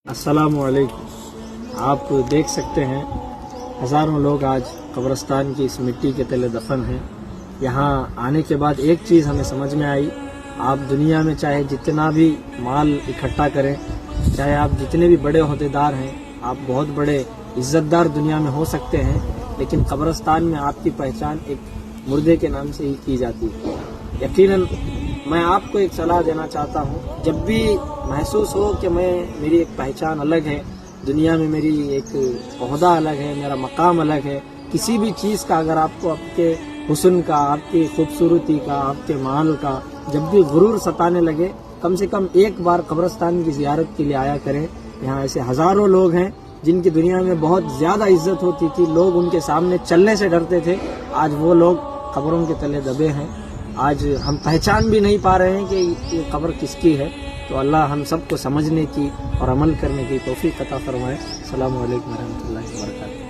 السلام علیکم۔ آپ دیکھ سکتے ہیں ہزاروں لوگ آج قبرستان کی اس مٹی کے تلے دفن ہیں۔ یہاں آنے کے بعد ایک چیز ہمیں سمجھ میں آئی، آپ دنیا میں چاہے جتنا بھی مال اکٹھا کریں، چاہے آپ جتنے بھی بڑے عہدیدار ہیں، آپ بہت بڑے عزت دار دنیا میں ہو سکتے ہیں، لیکن قبرستان میں آپ کی پہچان ایک مردے کے نام سے ہی کی جاتی ہے۔ یقیناً میں آپ کو ایک صلاح دینا چاہتا ہوں، جب بھی محسوس ہو کہ میری ایک پہچان الگ ہے، دنیا میں میری ایک عہدہ الگ ہے، میرا مقام الگ ہے، کسی بھی چیز کا اگر آپ کو آپ کے حسن کا، آپ کی خوبصورتی کا، آپ کے مال کا جب بھی غرور ستانے لگے، کم سے کم ایک بار قبرستان کی زیارت کے لیے آیا کریں۔ یہاں ایسے ہزاروں لوگ ہیں جن کی دنیا میں بہت زیادہ عزت ہوتی تھی، لوگ ان کے سامنے چلنے سے ڈرتے تھے، آج وہ لوگ قبروں کے تلے دبے ہیں۔ آج ہم پہچان بھی نہیں پا رہے ہیں کہ یہ قبر کس کی ہے۔ تو اللہ ہم سب کو سمجھنے کی اور عمل کرنے کی توفیق عطا فرمائے۔ السلام علیکم ورحمۃ اللہ وبرکاتہ۔